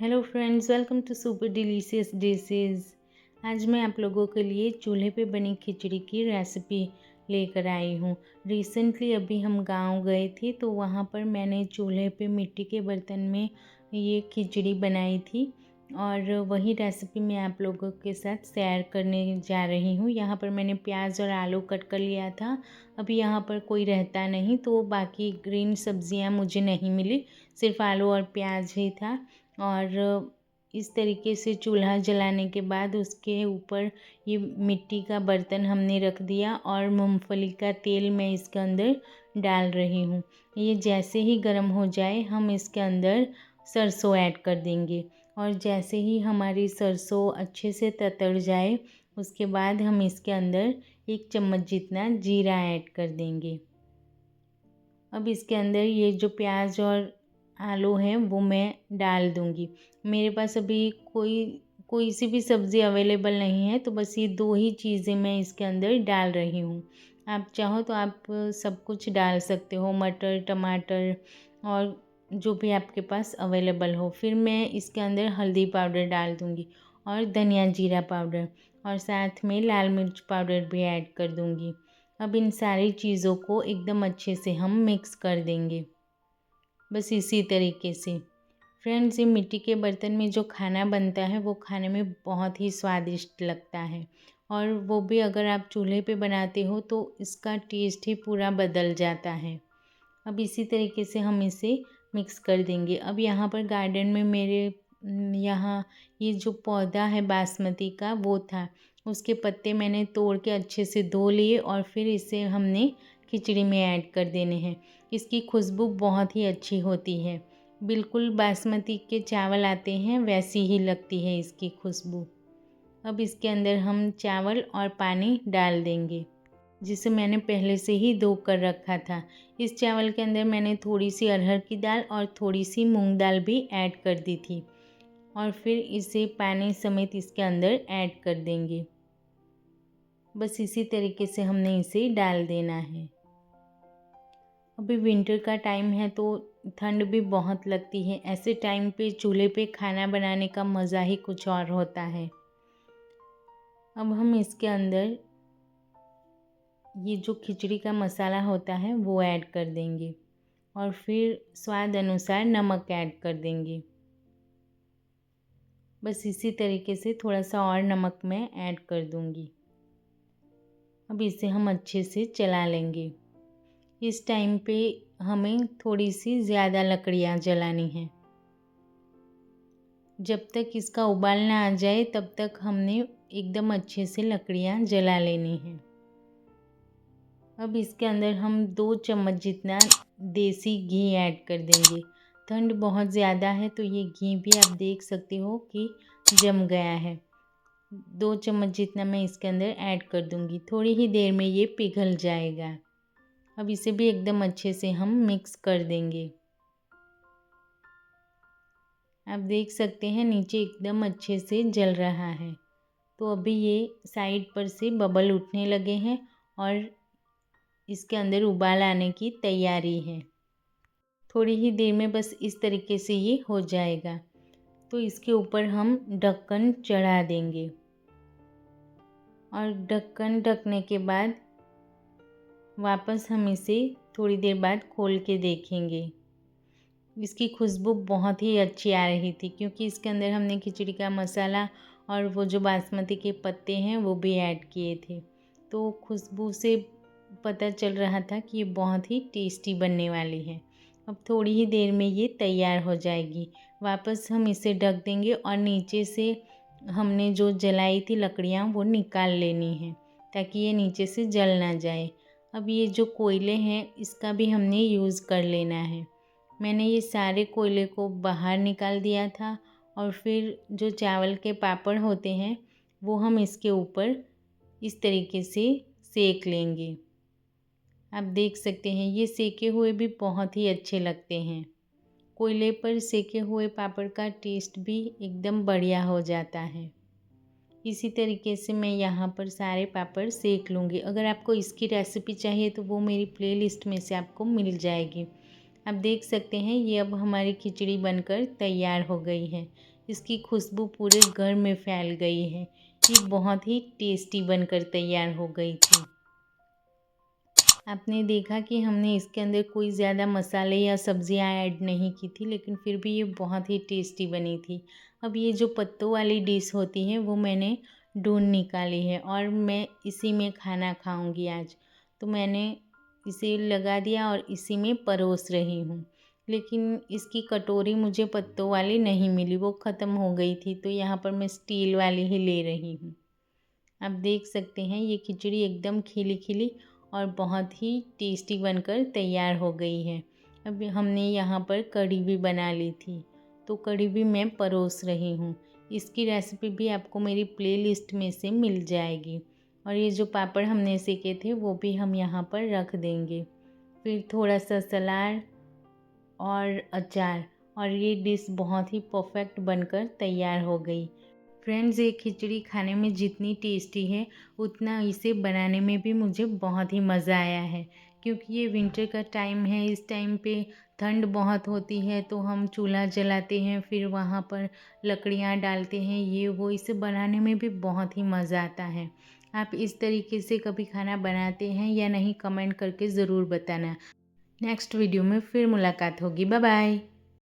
Hello friends, welcome to super delicious dishes. आज मैं आप लोगों के लिए चूल्हे पे बनी खिचड़ी की रेसिपी लेकर आई हूँ। रिसेंटली अभी हम गांव गए थे तो वहाँ पर मैंने चूल्हे पे मिट्टी के बर्तन में ये खिचड़ी बनाई थी और वही रेसिपी मैं आप लोगों के साथ शेयर करने जा रही हूँ। यहाँ पर मैंने प्याज और आलू कट कर लिया था। अभी यहाँ पर कोई रहता नहीं तो बाकी ग्रीन सब्जियाँ मुझे नहीं मिली, सिर्फ आलू और प्याज ही था। और इस तरीके से चूल्हा जलाने के बाद उसके ऊपर ये मिट्टी का बर्तन हमने रख दिया और मूंगफली का तेल मैं इसके अंदर डाल रही हूँ। ये जैसे ही गर्म हो जाए हम इसके अंदर सरसों ऐड कर देंगे और जैसे ही हमारी सरसों अच्छे से ततर जाए उसके बाद हम इसके अंदर 1 चम्मच जितना जीरा ऐड कर देंगे। अब इसके अंदर ये जो प्याज और आलू हैं वो मैं डाल दूँगी। मेरे पास अभी कोई सी भी सब्ज़ी अवेलेबल नहीं है तो बस ये 2 ही चीज़ें मैं इसके अंदर डाल रही हूँ। आप चाहो तो आप सब कुछ डाल सकते हो, मटर, टमाटर और जो भी आपके पास अवेलेबल हो। फिर मैं इसके अंदर हल्दी पाउडर डाल दूँगी और धनिया जीरा पाउडर और साथ में लाल मिर्च पाउडर भी ऐड कर दूँगी। अब इन सारी चीज़ों को एकदम अच्छे से हम मिक्स कर देंगे, बस इसी तरीके से। फ्रेंड्स, ये मिट्टी के बर्तन में जो खाना बनता है वो खाने में बहुत ही स्वादिष्ट लगता है और वो भी अगर आप चूल्हे पे बनाते हो तो इसका टेस्ट ही पूरा बदल जाता है। अब इसी तरीके से हम इसे मिक्स कर देंगे। अब यहाँ पर गार्डन में मेरे यहाँ ये जो पौधा है बासमती का वो था, उसके पत्ते मैंने तोड़ के अच्छे से धो लिए और फिर इसे हमने खिचड़ी में ऐड कर देने हैं। इसकी खुशबू बहुत ही अच्छी होती है, बिल्कुल बासमती के चावल आते हैं वैसी ही लगती है इसकी खुशबू। अब इसके अंदर हम चावल और पानी डाल देंगे जिसे मैंने पहले से ही धो कर रखा था। इस चावल के अंदर मैंने थोड़ी सी अरहर की दाल और थोड़ी सी मूंग दाल भी ऐड कर दी थी और फिर इसे पानी समेत इसके अंदर ऐड कर देंगे। बस इसी तरीके से हमने इसे डाल देना है। अभी विंटर का टाइम है तो ठंड भी बहुत लगती है। ऐसे टाइम पे चूल्हे पे खाना बनाने का मज़ा ही कुछ और होता है। अब हम इसके अंदर ये जो खिचड़ी का मसाला होता है वो ऐड कर देंगे और फिर स्वाद अनुसार नमक ऐड कर देंगे। बस इसी तरीके से थोड़ा सा और नमक मैं ऐड कर दूंगी। अब इसे हम अच्छे से चला लेंगे। इस टाइम पे हमें थोड़ी सी ज़्यादा लकड़ियाँ जलानी हैं। जब तक इसका उबाल ना आ जाए तब तक हमने एकदम अच्छे से लकड़ियाँ जला लेनी हैं। अब इसके अंदर हम 2 चम्मच जितना देसी घी ऐड कर देंगे। ठंड बहुत ज़्यादा है तो ये घी भी आप देख सकते हो कि जम गया है। 2 चम्मच जितना मैं इसके अंदर ऐड कर दूंगी। थोड़ी ही देर में ये पिघल जाएगा। अब इसे भी एकदम अच्छे से हम मिक्स कर देंगे। आप देख सकते हैं नीचे एकदम अच्छे से जल रहा है। तो अभी ये साइड पर से बबल उठने लगे हैं और इसके अंदर उबाल आने की तैयारी है। थोड़ी ही देर में बस इस तरीके से ये हो जाएगा तो इसके ऊपर हम ढक्कन चढ़ा देंगे और ढक्कन ढकने के बाद वापस हम इसे थोड़ी देर बाद खोल के देखेंगे। इसकी खुशबू बहुत ही अच्छी आ रही थी क्योंकि इसके अंदर हमने खिचड़ी का मसाला और वो जो बासमती के पत्ते हैं वो भी ऐड किए थे। तो खुशबू से पता चल रहा था कि ये बहुत ही टेस्टी बनने वाली है। अब थोड़ी ही देर में ये तैयार हो जाएगी। वापस हम इसे ढक देंगे और नीचे से हमने जो जलाई थी लकड़ियाँ वो निकाल लेनी है ताकि ये नीचे से जल ना जाए। अब ये जो कोयले हैं इसका भी हमने यूज़ कर लेना है। मैंने ये सारे कोयले को बाहर निकाल दिया था और फिर जो चावल के पापड़ होते हैं वो हम इसके ऊपर इस तरीके से सेक लेंगे। आप देख सकते हैं ये सेके हुए भी बहुत ही अच्छे लगते हैं। कोयले पर सेके हुए पापड़ का टेस्ट भी एकदम बढ़िया हो जाता है। इसी तरीके से मैं यहाँ पर सारे पापड़ सेक लूँगी। अगर आपको इसकी रेसिपी चाहिए तो वो मेरी प्लेलिस्ट में से आपको मिल जाएगी। आप देख सकते हैं ये अब हमारी खिचड़ी बनकर तैयार हो गई है। इसकी खुशबू पूरे घर में फैल गई है। ये बहुत ही टेस्टी बनकर तैयार हो गई थी। आपने देखा कि हमने इसके अंदर कोई ज़्यादा मसाले या सब्जियां ऐड नहीं की थी, लेकिन फिर भी ये बहुत ही टेस्टी बनी थी। अब ये जो पत्तों वाली डिश होती है वो मैंने ढूंढ निकाली है और मैं इसी में खाना खाऊंगी आज। तो मैंने इसे लगा दिया और इसी में परोस रही हूँ। लेकिन इसकी कटोरी मुझे पत्तों वाली नहीं मिली, वो ख़त्म हो गई थी, तो यहाँ पर मैं स्टील वाली ही ले रही हूँ। आप देख सकते हैं ये खिचड़ी एकदम खिली खिली और बहुत ही टेस्टी बनकर तैयार हो गई है। अब हमने यहाँ पर कढ़ी भी बना ली थी, तो कढ़ी भी मैं परोस रही हूँ। इसकी रेसिपी भी आपको मेरी प्लेलिस्ट में से मिल जाएगी। और ये जो पापड़ हमने सेके थे वो भी हम यहाँ पर रख देंगे। फिर थोड़ा सा सलाद और अचार, और ये डिश बहुत ही परफेक्ट बनकर तैयार हो गई। फ्रेंड्स, ये खिचड़ी खाने में जितनी टेस्टी है उतना इसे बनाने में भी मुझे बहुत ही मज़ा आया है। क्योंकि ये विंटर का टाइम है, इस टाइम पे ठंड बहुत होती है, तो हम चूल्हा जलाते हैं, फिर वहाँ पर लकड़ियाँ डालते हैं, ये वो, इसे बनाने में भी बहुत ही मज़ा आता है। आप इस तरीके से कभी खाना बनाते हैं या नहीं, कमेंट करके ज़रूर बताना। नेक्स्ट वीडियो में फिर मुलाकात होगी। Bye bye.